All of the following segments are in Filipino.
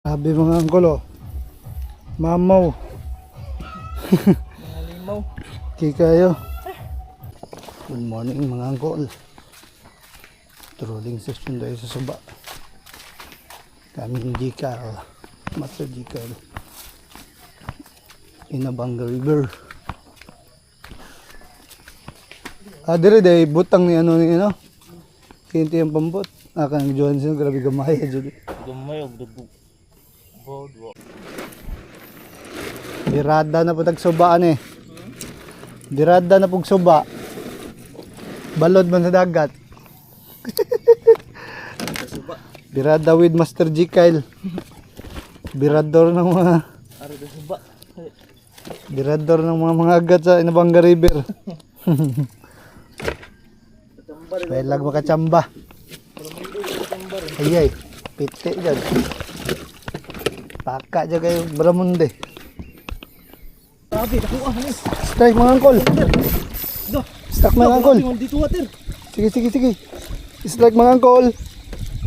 Sabi mga angkol oh. Mamaw. Mga limaw. Okay kayo. Good morning mga angkol. Trolling session tayo sa suba. Kaming Jikal. Master Jikal. Inabanga River. Dire day butang ni ano ni ano. Kinti ang pambot. Kanang Johnson grabe gamay jud. Gamay og dugo. Bodwa. Dirada na putag subaan eh. Dirada na pug suba. Balod man sa dagat. Birada with Master Jikal. Birador ng mga Ari da suba. birador ng mga agat sa Inabanga River. May lag makachamba. Ayay, piti dyan. Paka dyan kayo Bramunde. Grabe, nakuha ni. Strike mga angkol. Do. Strike mga angkol. Dito water. Sige. Strike mga angkol.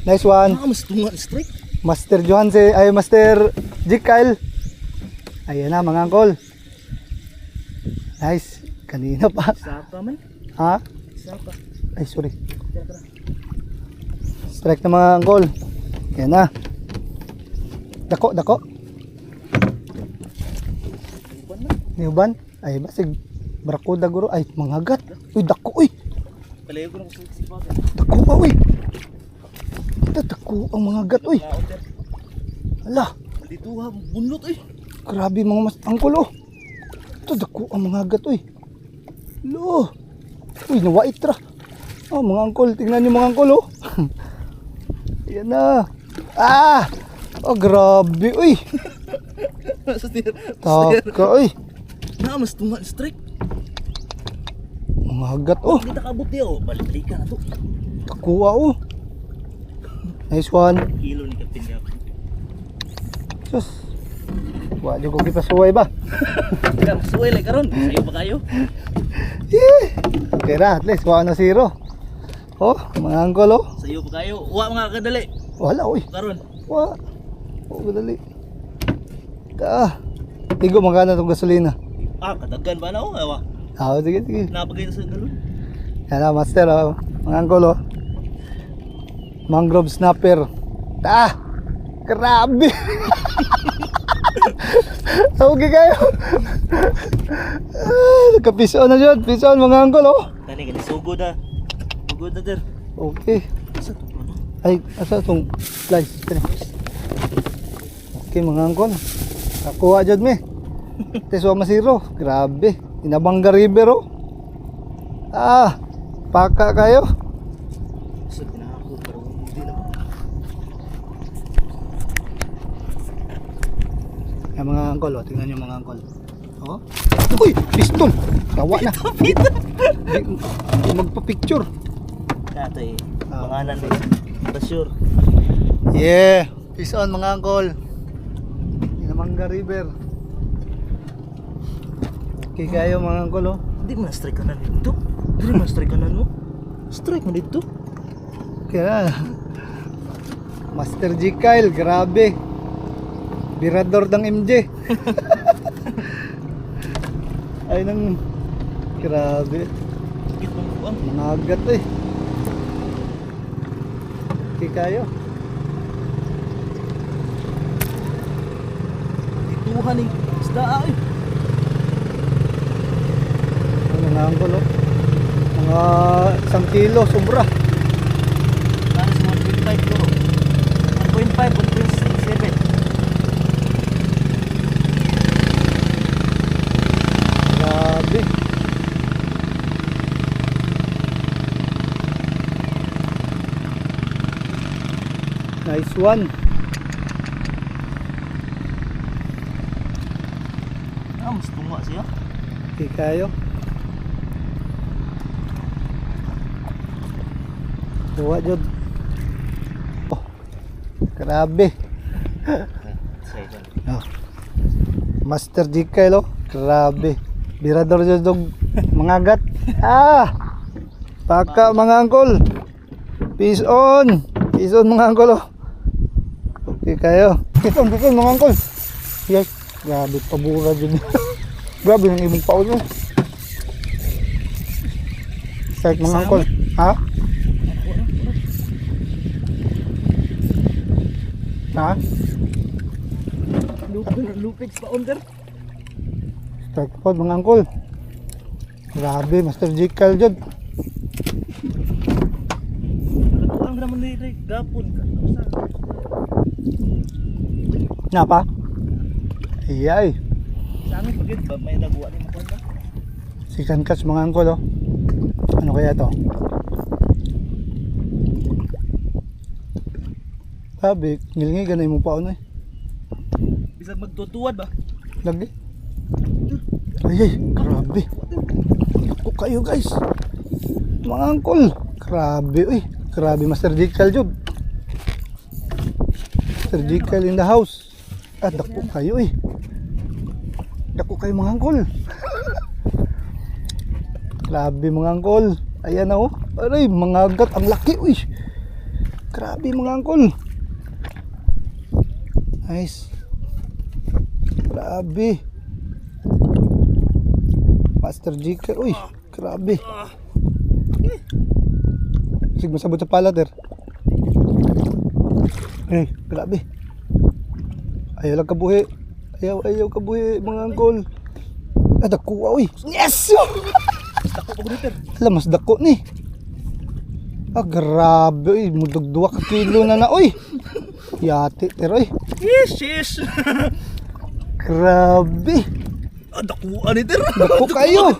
Nice one. Mas tunga strike. Master Johanse, ay Master Jikal. Ayan na mga angkol. Nice. Kanina pa. Sapa man. Ha? Sapa. Ay sorry. Tara. Strike na mga angkol. Ayan na. Dako. Niuban? Ay basig. Barakuda guro. Ay mangagat. Uy dako uy. Palayo ko na ko sa sipa. Dako pa uy. Dako ang mga gat uy. Ala. Dito ha bunlot eh. Grabe mga mas angkol oh. Ito dako ang mga gat uy. Lo. Uy nawait ra. Oh mga angkol. Tingnan nyo mga angkol oh. Yan na. Oh grabe uy. Taka uy. Na mas tunga strike. Mga gat oh. Kita kabot diyo. Balik ka na to. Dako oh. Nice one. Kilo ni Kapin Gap. Sus. Wala ko kipasuway ba? Kaya masuway lang karon. Sayo pa kayo. Okay na, at least 1-0. Oh, mga angkol oh. Sayo pa kayo. Wa mga kadali. Wala uy. Karon. Wa. Oh, madali. Tigo magkano itong gasolina? Kadagan ba na o? Awa. Sige. Napagay sa galon. Yan na, master oh. Mga angkol oh. Mangrove snapper. Grabe. Okay kayo. Nagka-piso na dyan. Piso mga angkol oh. Kani sugod na. Sugod na der. Okay. Asa to ano? Ay, asa itong slice? Okay mga angkol. Nakuha dyan me. Teswa masiro. Grabe. Inabanga River oh. Paka kayo. Sa tinako pero hindi na. Yung mga angkol oh. Tingnan nyo mga angkol. Oh. Uy! Piston! Tawa na. Di magpa-picture. Nato eh. Pangalan mo. Basure. Yeah! Peace on mga angkol. Inabanga River. Okay kayo mga angkol oh. Hindi mo na-strike kanan dito. Hindi mo na-strike kanan mo. Strike mo dito. Kaya Master Jikal, grabe. Birador ng MJ. Ay nang grabe. Sakit mong buang. Mga agat eh. Okay kayo. Dituhan eh. Isda ay. Mga angkol oh. Mga 1 kilo, sobra. Para sa 1.5 euro. 1.5, 1.7. Grabe. Nice one. Mas tunga siya. Okay kayo. Tuwa jud. Oh. Grabe. Oh. Master Jikal oh. Grabe. Birador jud dog mangagat. Paka mga angkol. Peace on mga angkol oh. Okay kayo. Bison mga angkol. Yes, grabe pabura din. Grabe yung imong paon mo. Strike mga angkol. Ha? Ha? Lupix pa under. Strike po mga angkol. Grabe, Master Jekyll dyan. Ang naman ni gapon ka. Napa? Iyay. Sa amin pagid ba may nagawa ni mo ba? Second catch mga angkol oh. Ano kaya to? Sabi, ngilingay ganay mo pa ano eh. Bisag magtutuwad ba? Lagi. Ay, grabe. Ako kayo guys. Mga angkol. Grabe, uy. Grabe, Master Jekyll jud. Master Jekyll in the house. Dako kayo eh. Dako kayo mga angkol. Grabe mga angkol. Ayan na oh. Aray, mga agat. Ang laki, uy. Grabe mga angkol. Nice. Grabe. Master Jekyll, uy, grabe. Sige, masabot sa palater. Ay, grabe. Ayaw lang kabuhi. Ayaw kabuhi, mga angkol. Dako, uy. Yes! Dako pa guniter. Alam, mas dako ni. Grabe, uy. Mudog 2 ka kilo na, uy. Yati, pero, uy. Yes. Grabe. Dakuan ni ter. Dako kayo.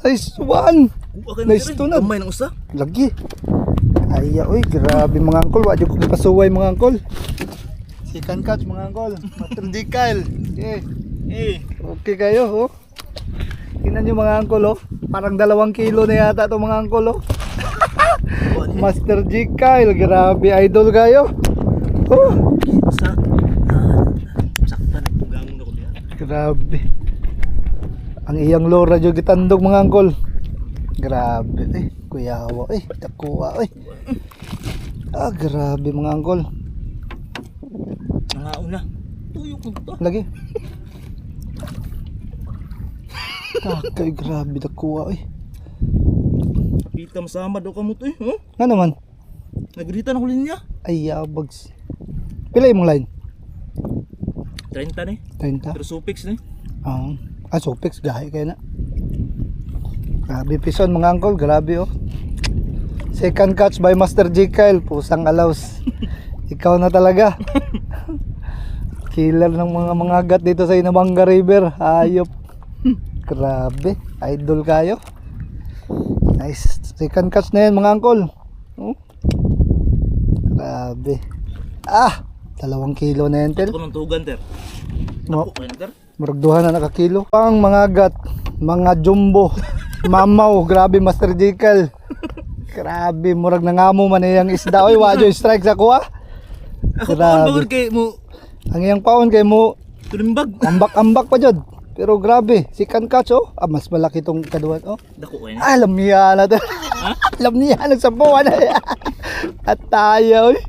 Nice one. Nice to na. Gamay ng usa. Lagi. Ay, uy, grabe mga angkol. Wadyo ko ipasuway mga angkol. Second catch mga angkol. Master Jekyll. Okay kayo, oh. Tingnan nyo mga angkol, oh. Parang 2 kilo na yata itong mga angkol, oh. Master Jekyll. Grabe, idol kayo. Oh. Sakta na pugang na ko diya. Grabe. Ang iyang lora dyan gitandog mga angkol. Grabe, eh. Kuyawa, eh. Takuha, eh. Grabe mga angkol. Nga una. Tuyok mo to. Lagi. Takay, grabe takuha, eh. Pita masama daw ka mo to eh. Huh? Nga naman. Nagrita na ko linya. Ay, bags. Pila yung line? 30 ni. 30? Pero supix ni. Supix, gahi kayo na. Grabe pison mga angkol, grabe oh. Second catch by Master Jekyll, pusang alaws. Ikaw na talaga. Killer ng mga agat dito sa Inamanga River. Hayop. Grabe, idol kayo. Nice. Second catch na yan mga angkol. Grabe. 2 kilo na yan, tel. Ako ng tugan ter. No. Dako kayo ter. Muragduhan na nakakilo. Pang mga agat, mga jumbo, mamaw, grabe Master Jekyll. Grabe, murag nangamo man iyang isda. Oy, wadyo strike sa kuha. Ako paon bagod kay mo. Ang iyang paon kay mo, Tulimbag. ambak-ambak pa jud. Pero grabe, second catch oh. Mas malaki tong kaduan oh. Dako kayo. Alam niya na to. Alam niya nagsabuan na. At tayo, oy.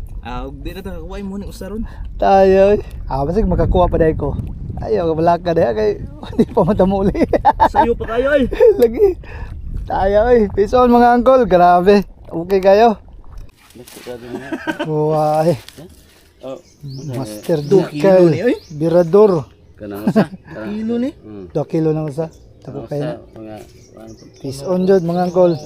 Di na takakuha mo ni usa ron. Tayo, oy. Basig makakuha pa dai ko. Ayaw, wala ka dai kay hindi pa matamuli. Sayo pa kayo eh. Lagi. Tayo, oy. Peace on mga angkol, grabe. Okay kayo? Why? Master Jekyll, kilo ni, oy. Birador. Kanang usa. Kilo ni. 2 kilo na sa. Tako kayo na. Mga Peace on jud mga angkol.